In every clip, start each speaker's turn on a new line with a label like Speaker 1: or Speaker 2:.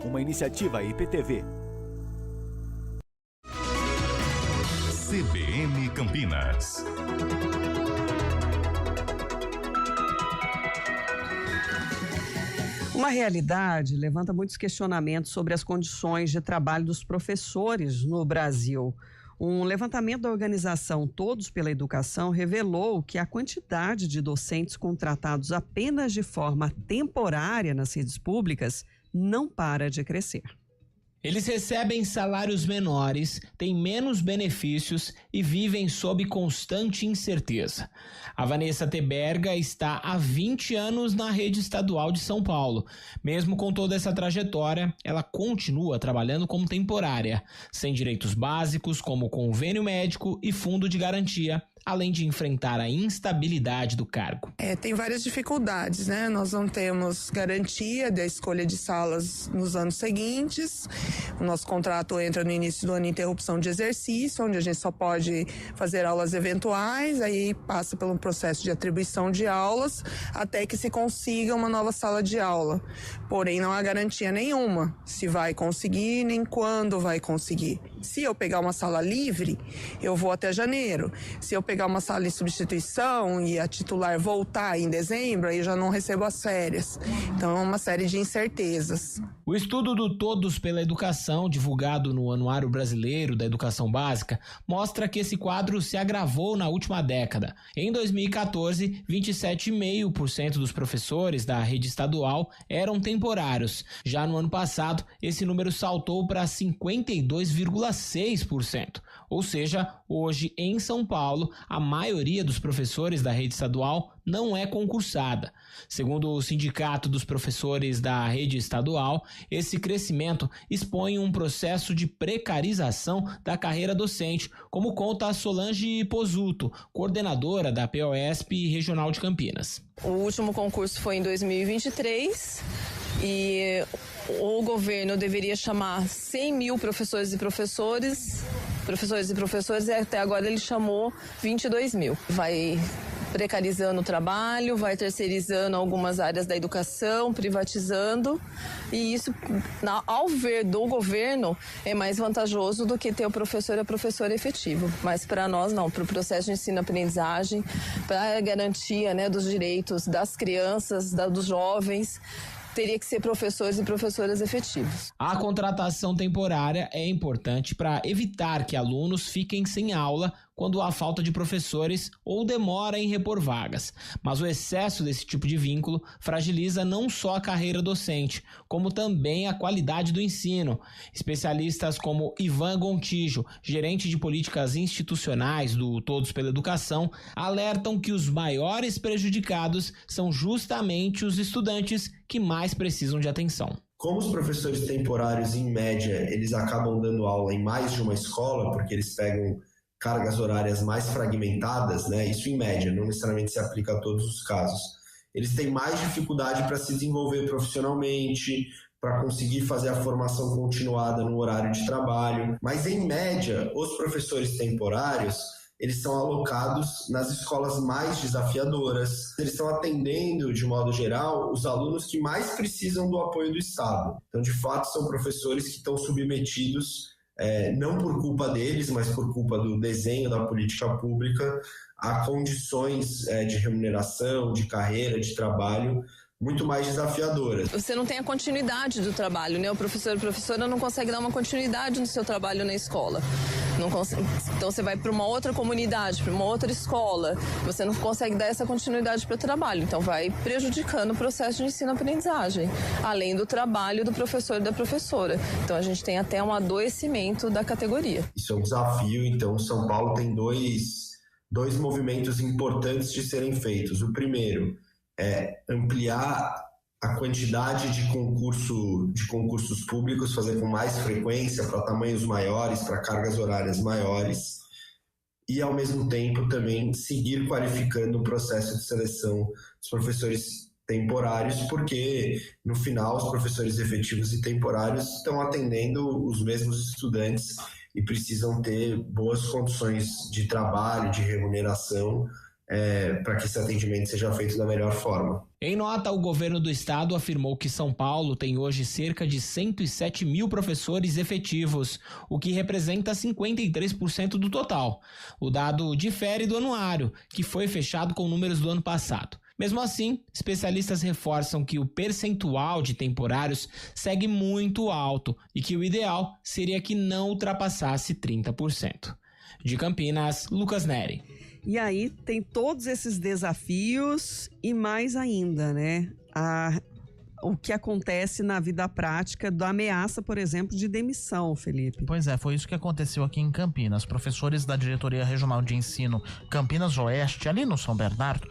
Speaker 1: uma iniciativa IPTV.
Speaker 2: CBN Campinas.
Speaker 3: Uma realidade levanta muitos questionamentos sobre as condições de trabalho dos professores no Brasil. Um levantamento da organização Todos pela Educação revelou que a quantidade de docentes contratados apenas de forma temporária nas redes públicas não para de crescer.
Speaker 4: Eles recebem salários menores, têm menos benefícios e vivem sob constante incerteza. A Vanessa Teberga está há 20 anos na rede estadual de São Paulo. Mesmo com toda essa trajetória, ela continua trabalhando como temporária, sem direitos básicos como convênio médico e fundo de garantia, além de enfrentar a instabilidade do cargo.
Speaker 5: Tem várias dificuldades, né? Nós não temos garantia da escolha de salas nos anos seguintes. O nosso contrato entra no início do ano em interrupção de exercício, onde a gente só pode fazer aulas eventuais, aí passa pelo processo de atribuição de aulas, até que se consiga uma nova sala de aula. Porém, não há garantia nenhuma se vai conseguir, nem quando vai conseguir. Se eu pegar uma sala livre, eu vou até janeiro. Se eu pegar uma sala em substituição e a titular voltar em dezembro, aí já não recebo as férias. Então é uma série de incertezas.
Speaker 4: O estudo do Todos pela Educação, divulgado no Anuário Brasileiro da Educação Básica, mostra que esse quadro se agravou na última década. Em 2014, 27,5% dos professores da rede estadual eram temporários. Já no ano passado, esse número saltou para 52,6%. Ou seja, hoje em São Paulo, a maioria dos professores da rede estadual não é concursada. Segundo o Sindicato dos Professores da Rede Estadual, esse crescimento expõe um processo de precarização da carreira docente, como conta a Solange Pozuto, coordenadora da POSP Regional de Campinas.
Speaker 6: O último concurso foi em 2023 e o governo deveria chamar 100 mil professores e professores e até agora ele chamou 22 mil. Vai precarizando o trabalho, vai terceirizando algumas áreas da educação, privatizando, e isso, ao ver do governo, é mais vantajoso do que ter o professor e a professora efetivo. Mas para nós não, para o processo de ensino-aprendizagem, para a garantia, né, dos direitos das crianças, dos jovens, teria que ser professores e professoras efetivos.
Speaker 4: A contratação temporária é importante para evitar que alunos fiquem sem aula quando há falta de professores ou demora em repor vagas. Mas o excesso desse tipo de vínculo fragiliza não só a carreira docente, como também a qualidade do ensino. Especialistas como Ivan Gontijo, gerente de políticas institucionais do Todos pela Educação, alertam que os maiores prejudicados são justamente os estudantes que mais precisam de atenção.
Speaker 7: Como os professores temporários, em média, eles acabam dando aula em mais de uma escola, porque eles pegam cargas horárias mais fragmentadas, né? Isso em média, não necessariamente se aplica a todos os casos. Eles têm mais dificuldade para se desenvolver profissionalmente, para conseguir fazer a formação continuada no horário de trabalho. Mas, em média, os professores temporários, eles são alocados nas escolas mais desafiadoras. Eles estão atendendo, de modo geral, os alunos que mais precisam do apoio do Estado. Então, de fato, são professores que estão submetidos, não por culpa deles, mas por culpa do desenho da política pública, a condições de remuneração, de carreira, de trabalho muito mais desafiadoras.
Speaker 6: Você não tem a continuidade do trabalho, né? O professor e a professora não consegue dar uma continuidade no seu trabalho na escola. Não consegue. Então você vai para uma outra comunidade, para uma outra escola, você não consegue dar essa continuidade para o trabalho. Então vai prejudicando o processo de ensino-aprendizagem, além do trabalho do professor e da professora. Então a gente tem até um adoecimento da categoria.
Speaker 7: Isso é um desafio, então São Paulo tem dois movimentos importantes de serem feitos. O primeiro é ampliar a quantidade de concursos públicos, fazer com mais frequência, para tamanhos maiores, para cargas horárias maiores, e ao mesmo tempo também seguir qualificando o processo de seleção dos professores temporários, porque no final os professores efetivos e temporários estão atendendo os mesmos estudantes e precisam ter boas condições de trabalho, de remuneração, para que esse atendimento seja feito da melhor forma.
Speaker 4: Em nota, o governo do estado afirmou que São Paulo tem hoje cerca de 107 mil professores efetivos, o que representa 53% do total. O dado difere do anuário, que foi fechado com números do ano passado. Mesmo assim, especialistas reforçam que o percentual de temporários segue muito alto e que o ideal seria que não ultrapassasse 30%. De Campinas, Lucas Neri.
Speaker 3: E aí tem todos esses desafios e mais ainda, né? O que acontece na vida prática da ameaça, por exemplo, de demissão, Felipe.
Speaker 2: Pois é, foi isso que aconteceu aqui em Campinas. Professores da Diretoria Regional de Ensino Campinas Oeste, ali no São Bernardo,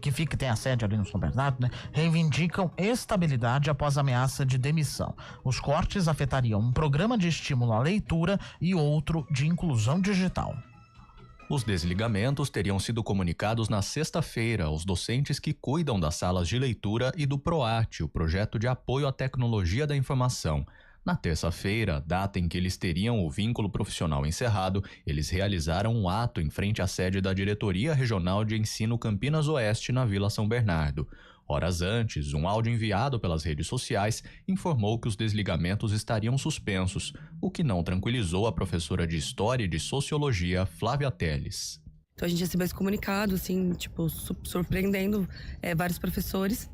Speaker 2: que tem a sede ali no São Bernardo, né? Reivindicam estabilidade após ameaça de demissão. Os cortes afetariam um programa de estímulo à leitura e outro de inclusão digital.
Speaker 8: Os desligamentos teriam sido comunicados na sexta-feira aos docentes que cuidam das salas de leitura e do PROAT, o projeto de apoio à tecnologia da informação. Na terça-feira, data em que eles teriam o vínculo profissional encerrado, eles realizaram um ato em frente à sede da Diretoria Regional de Ensino Campinas Oeste, na Vila São Bernardo. Horas antes, um áudio enviado pelas redes sociais informou que os desligamentos estariam suspensos, o que não tranquilizou a professora de História e de Sociologia, Flávia Teles.
Speaker 9: Então a gente recebeu esse comunicado, assim, surpreendendo vários professores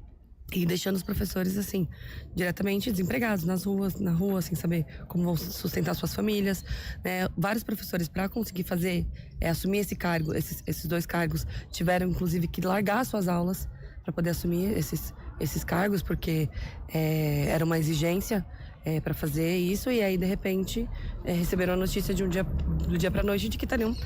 Speaker 9: e deixando os professores, assim, diretamente desempregados na rua, sem saber como vão sustentar suas famílias, né? Vários professores, para conseguir assumir esse cargo, esses dois cargos, tiveram inclusive que largar suas aulas para poder assumir esses cargos, porque era uma exigência para fazer isso, e aí de repente receberam a notícia do dia para a noite de que estariam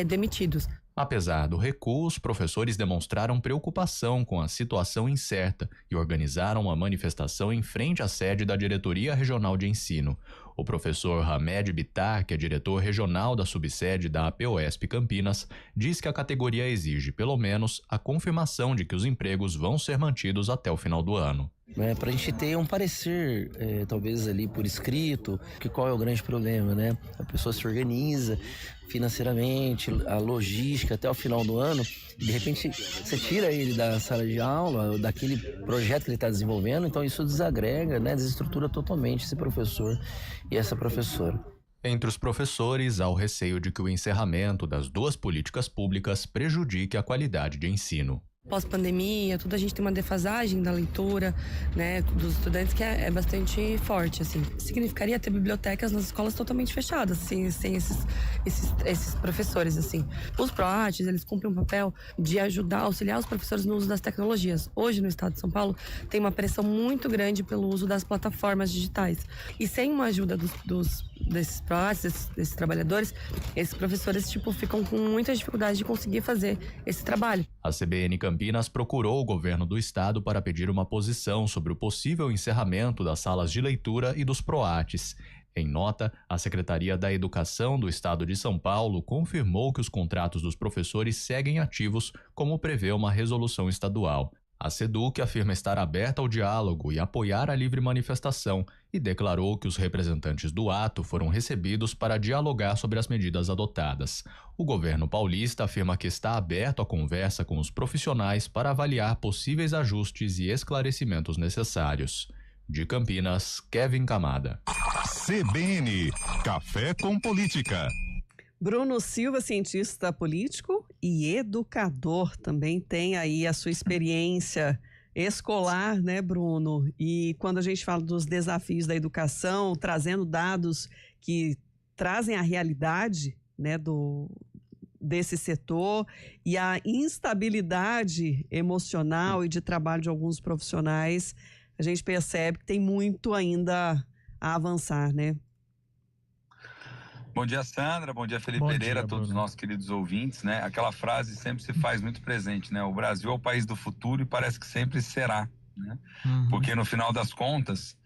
Speaker 9: demitidos.
Speaker 8: Apesar do recuo, os professores demonstraram preocupação com a situação incerta e organizaram uma manifestação em frente à sede da Diretoria Regional de Ensino. O professor Hamed Bittar, que é diretor regional da subsede da APOESP Campinas, diz que a categoria exige, pelo menos, a confirmação de que os empregos vão ser mantidos até o final do ano.
Speaker 10: Para a gente ter um parecer, talvez ali por escrito, que qual é o grande problema, né? A pessoa se organiza financeiramente, a logística até o final do ano, e de repente você tira ele da sala de aula, daquele projeto que ele está desenvolvendo, então isso desagrega, né? Desestrutura totalmente esse professor e essa professora.
Speaker 8: Entre os professores, há o receio de que o encerramento das duas políticas públicas prejudique a qualidade de ensino.
Speaker 9: Pós-pandemia, a gente tem uma defasagem da leitura, né, dos estudantes que é bastante forte, assim. Significaria ter bibliotecas nas escolas totalmente fechadas, assim, sem esses professores, assim. Os PROATs, eles cumprem um papel de auxiliar os professores no uso das tecnologias. Hoje, no estado de São Paulo, tem uma pressão muito grande pelo uso das plataformas digitais. E sem uma ajuda desses PROATs, desses trabalhadores, esses professores, ficam com muita dificuldade de conseguir fazer esse trabalho.
Speaker 8: A CBN Campinas procurou o governo do estado para pedir uma posição sobre o possível encerramento das salas de leitura e dos PROATs. Em nota, a Secretaria da Educação do Estado de São Paulo confirmou que os contratos dos professores seguem ativos, como prevê uma resolução estadual. A SEDUC afirma estar aberta ao diálogo e apoiar a livre manifestação e declarou que os representantes do ato foram recebidos para dialogar sobre as medidas adotadas. O governo paulista afirma que está aberto à conversa com os profissionais para avaliar possíveis ajustes e esclarecimentos necessários. De Campinas, Kevin Camada.
Speaker 11: CBN, Café com Política.
Speaker 3: Bruno Silva, cientista político e educador, também tem aí a sua experiência escolar, né, Bruno? E quando a gente fala dos desafios da educação, trazendo dados que trazem a realidade, né, desse setor e a instabilidade emocional e de trabalho de alguns profissionais, a gente percebe que tem muito ainda a avançar, né?
Speaker 12: Bom dia, Sandra. Bom dia, Felipe Pereira, a todos os nossos queridos ouvintes, né? Aquela frase sempre se faz muito presente, né? O Brasil é o país do futuro e parece que sempre será, né? Porque no final das contas,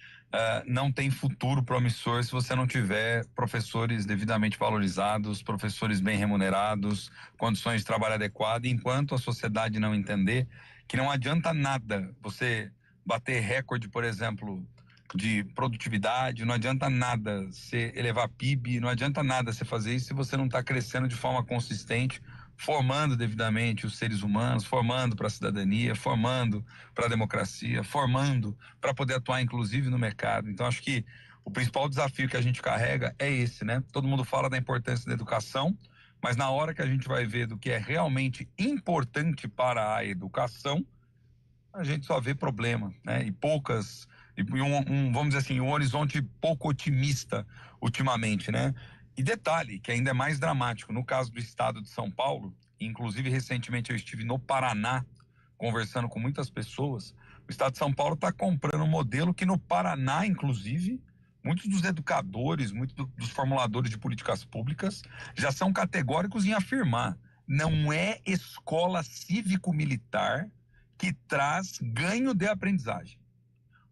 Speaker 12: não tem futuro promissor se você não tiver professores devidamente valorizados, professores bem remunerados, condições de trabalho adequadas, enquanto a sociedade não entender que não adianta nada você bater recorde, por exemplo, de produtividade, não adianta nada você elevar PIB, não adianta nada você fazer isso se você não está crescendo de forma consistente, formando devidamente os seres humanos, formando para a cidadania, formando para a democracia, formando para poder atuar inclusive no mercado. Então acho que o principal desafio que a gente carrega é esse, né? Todo mundo fala da importância da educação, mas na hora que a gente vai ver do que é realmente importante para a educação, a gente só vê problema, né? E vamos dizer assim, um horizonte pouco otimista ultimamente, né? E detalhe, que ainda é mais dramático, no caso do estado de São Paulo, inclusive recentemente eu estive no Paraná, conversando com muitas pessoas, o estado de São Paulo está comprando um modelo que no Paraná, inclusive, muitos dos educadores, muitos dos formuladores de políticas públicas já são categóricos em afirmar, não é escola cívico-militar que traz ganho de aprendizagem.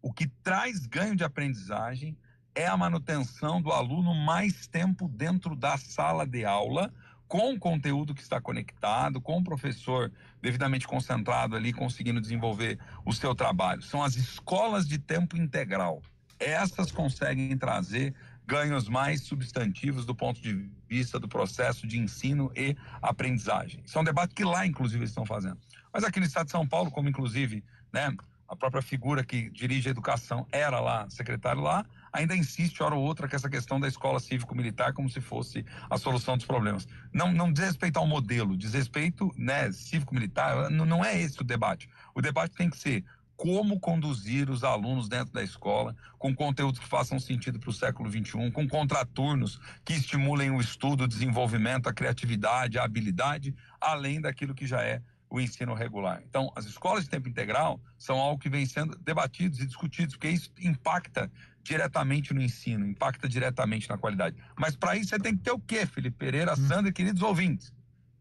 Speaker 12: O que traz ganho de aprendizagem é a manutenção do aluno mais tempo dentro da sala de aula, com o conteúdo que está conectado, com o professor devidamente concentrado ali, conseguindo desenvolver o seu trabalho. São as escolas de tempo integral. Essas conseguem trazer ganhos mais substantivos do ponto de vista do processo de ensino e aprendizagem. Isso é um debate que lá, inclusive, eles estão fazendo. Mas aqui no estado de São Paulo, como inclusive, né, a própria figura que dirige a educação era lá, secretário lá, ainda insiste, hora ou outra, que essa questão da escola cívico-militar como se fosse a solução dos problemas. Não diz respeito ao modelo, diz respeito, né, cívico-militar, não é esse o debate. O debate tem que ser como conduzir os alunos dentro da escola, com conteúdos que façam sentido para o século XXI, com contraturnos que estimulem o estudo, o desenvolvimento, a criatividade, a habilidade, além daquilo que já é o ensino regular. Então, as escolas de tempo integral são algo que vem sendo debatidos e discutidos, porque isso impacta diretamente no ensino, impacta diretamente na qualidade. Mas para isso você tem que ter o quê, Felipe Pereira, Sandra e queridos ouvintes?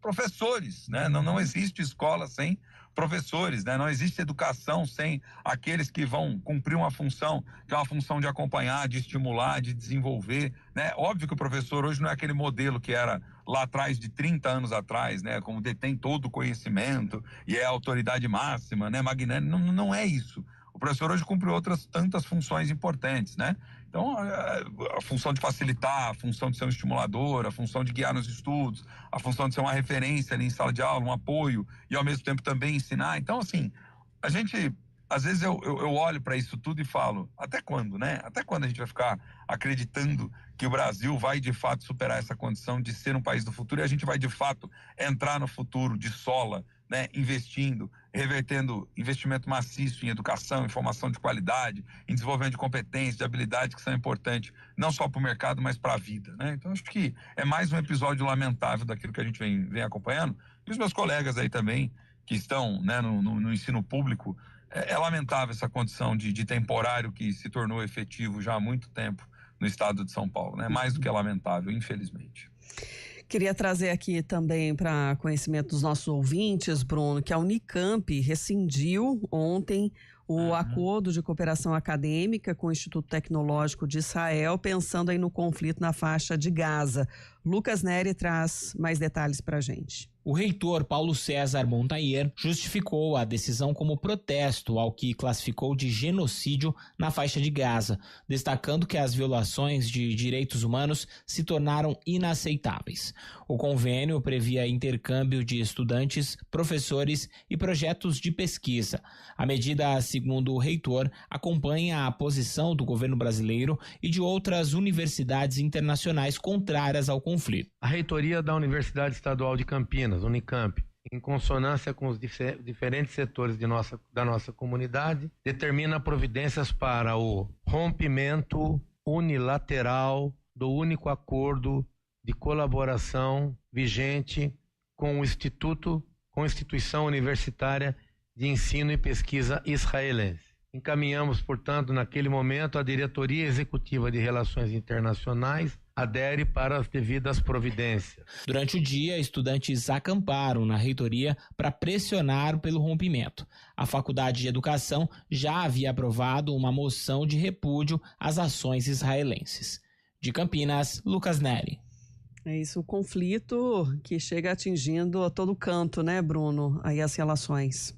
Speaker 12: Professores, né? Não existe escola sem professores, né? Não existe educação sem aqueles que vão cumprir uma função, que é uma função de acompanhar, de estimular, de desenvolver, né? Óbvio que o professor hoje não é aquele modelo que era lá atrás, de 30 anos atrás, né? Como detém todo o conhecimento e é a autoridade máxima, né? Magnânimo, não é isso. O professor hoje cumpre outras tantas funções importantes, né? Então, a função de facilitar, a função de ser um estimulador, a função de guiar nos estudos, a função de ser uma referência ali em sala de aula, um apoio e ao mesmo tempo também ensinar. Então, assim, a gente, às vezes eu olho para isso tudo e falo, até quando, né? Até quando a gente vai ficar acreditando que o Brasil vai de fato superar essa condição de ser um país do futuro e a gente vai de fato entrar no futuro de sola, né, investindo, revertendo investimento maciço em educação, em formação de qualidade, em desenvolvimento de competências, de habilidades que são importantes, não só para o mercado, mas para a vida, né? Então, acho que é mais um episódio lamentável daquilo que a gente vem acompanhando. E os meus colegas aí também, que estão, né, no ensino público, é lamentável essa condição de temporário que se tornou efetivo já há muito tempo no estado de São Paulo, né? Mais do que lamentável, infelizmente.
Speaker 3: Queria trazer aqui também para conhecimento dos nossos ouvintes, Bruno, que a Unicamp rescindiu ontem o acordo de cooperação acadêmica com o Instituto Tecnológico de Israel, pensando aí no conflito na faixa de Gaza. Lucas Neri traz mais detalhes para a gente.
Speaker 4: O reitor Paulo César Montayer justificou a decisão como protesto ao que classificou de genocídio na faixa de Gaza, destacando que as violações de direitos humanos se tornaram inaceitáveis. O convênio previa intercâmbio de estudantes, professores e projetos de pesquisa. A medida, segundo o reitor, acompanha a posição do governo brasileiro e de outras universidades internacionais contrárias ao conflito.
Speaker 13: A reitoria da Universidade Estadual de Campinas, Unicamp, em consonância com os diferentes setores da nossa comunidade, determina providências para o rompimento unilateral do único acordo de colaboração vigente com a instituição universitária de ensino e pesquisa israelense. Encaminhamos, portanto, naquele momento, a Diretoria Executiva de Relações Internacionais adere para as devidas providências.
Speaker 4: Durante o dia, estudantes acamparam na reitoria para pressionar pelo rompimento. A Faculdade de Educação já havia aprovado uma moção de repúdio às ações israelenses. De Campinas, Lucas Neri.
Speaker 3: É isso, o conflito que chega atingindo a todo canto, né, Bruno? Aí as relações.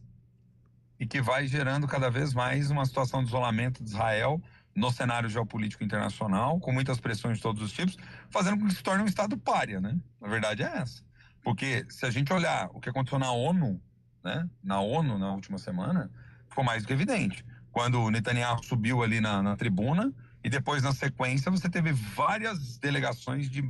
Speaker 12: E que vai gerando cada vez mais uma situação de isolamento de Israel no cenário geopolítico internacional, com muitas pressões de todos os tipos, fazendo com que se torne um estado pária, né? A verdade é essa. Porque se a gente olhar o que aconteceu na ONU, né? Na ONU, na última semana, ficou mais do que evidente. Quando o Netanyahu subiu ali na tribuna e depois, na sequência, você teve várias delegações de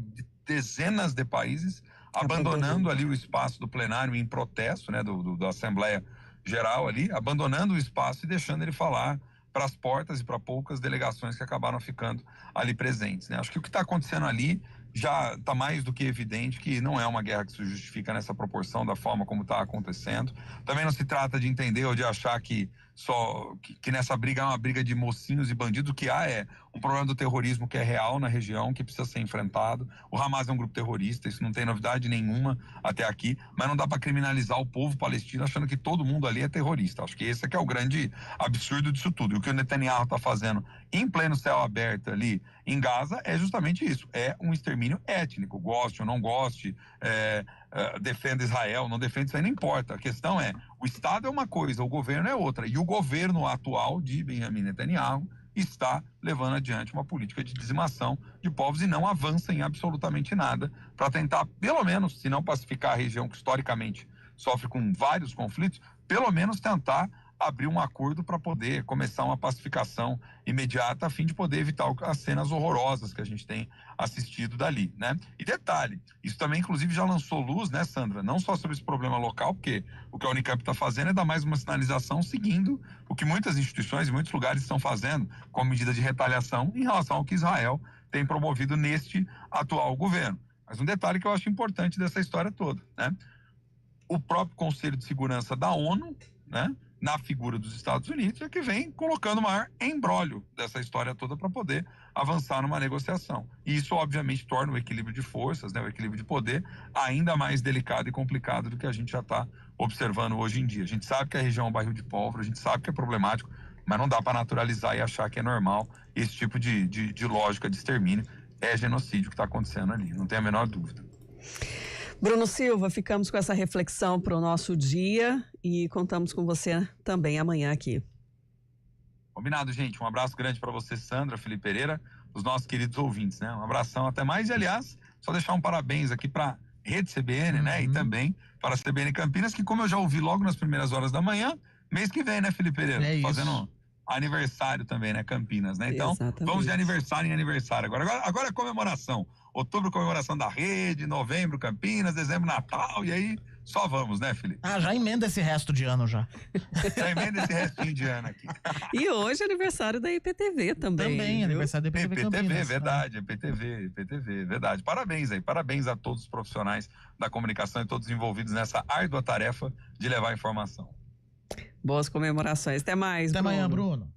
Speaker 12: dezenas de países abandonando ali o espaço do plenário em protesto, né? Da Assembleia Geral ali, abandonando o espaço e deixando ele falar para as portas e para poucas delegações que acabaram ficando ali presentes, né? Acho que o que está acontecendo ali já está mais do que evidente que não é uma guerra que se justifica nessa proporção da forma como está acontecendo. Também não se trata de entender ou de achar que nessa briga é uma briga de mocinhos e bandidos. O que há é um problema do terrorismo que é real na região, que precisa ser enfrentado. O Hamas é um grupo terrorista, isso não tem novidade nenhuma até aqui, mas não dá para criminalizar o povo palestino achando que todo mundo ali é terrorista. Acho que esse é que é o grande absurdo disso tudo. E o que o Netanyahu está fazendo em pleno céu aberto ali em Gaza é justamente isso, é um extermínio étnico, goste ou não goste, defenda Israel, não defenda Israel, não importa. A questão é, o Estado é uma coisa, o governo é outra, e o governo atual de Benjamin Netanyahu está levando adiante uma política de dizimação de povos e não avança em absolutamente nada para tentar, pelo menos, se não pacificar a região que historicamente sofre com vários conflitos, pelo menos tentar abrir um acordo para poder começar uma pacificação imediata a fim de poder evitar as cenas horrorosas que a gente tem assistido dali, né? E detalhe, isso também inclusive já lançou luz, né, Sandra? Não só sobre esse problema local, porque o que a Unicamp está fazendo é dar mais uma sinalização seguindo o que muitas instituições e muitos lugares estão fazendo como medida de retaliação em relação ao que Israel tem promovido neste atual governo. Mas um detalhe que eu acho importante dessa história toda, né? O próprio Conselho de Segurança da ONU, né, na figura dos Estados Unidos, é que vem colocando o maior embrólio dessa história toda para poder avançar numa negociação. E isso, obviamente, torna o equilíbrio de forças, né, o equilíbrio de poder, ainda mais delicado e complicado do que a gente já está observando hoje em dia. A gente sabe que a região é um barril de pólvora, a gente sabe que é problemático, mas não dá para naturalizar e achar que é normal esse tipo de lógica de extermínio. É genocídio que está acontecendo ali, não tem a menor dúvida.
Speaker 3: Bruno Silva, ficamos com essa reflexão para o nosso dia e contamos com você também amanhã aqui.
Speaker 12: Combinado, gente. Um abraço grande para você, Sandra, Felipe Pereira, os nossos queridos ouvintes, né? Um abração, até mais. E, aliás, só deixar um parabéns aqui para a Rede CBN, né? E também para a CBN Campinas, que, como eu já ouvi logo nas primeiras horas da manhã, mês que vem, né, Felipe Pereira? Fazendo aniversário também, né, Campinas, né? Então, vamos de aniversário em aniversário. Agora é comemoração. Outubro, comemoração da Rede, novembro, Campinas, dezembro, Natal, e aí só vamos, né, Felipe?
Speaker 2: Já emenda esse resto de ano já.
Speaker 12: Já emenda esse restinho de ano aqui.
Speaker 3: E hoje é aniversário da IPTV também.
Speaker 2: Também, aniversário da IPTV Campinas.
Speaker 12: IPTV, verdade, IPTV, verdade. Parabéns aí, parabéns a todos os profissionais da comunicação e todos envolvidos nessa árdua tarefa de levar informação.
Speaker 3: Boas comemorações. Até mais,
Speaker 2: Até amanhã, Bruno.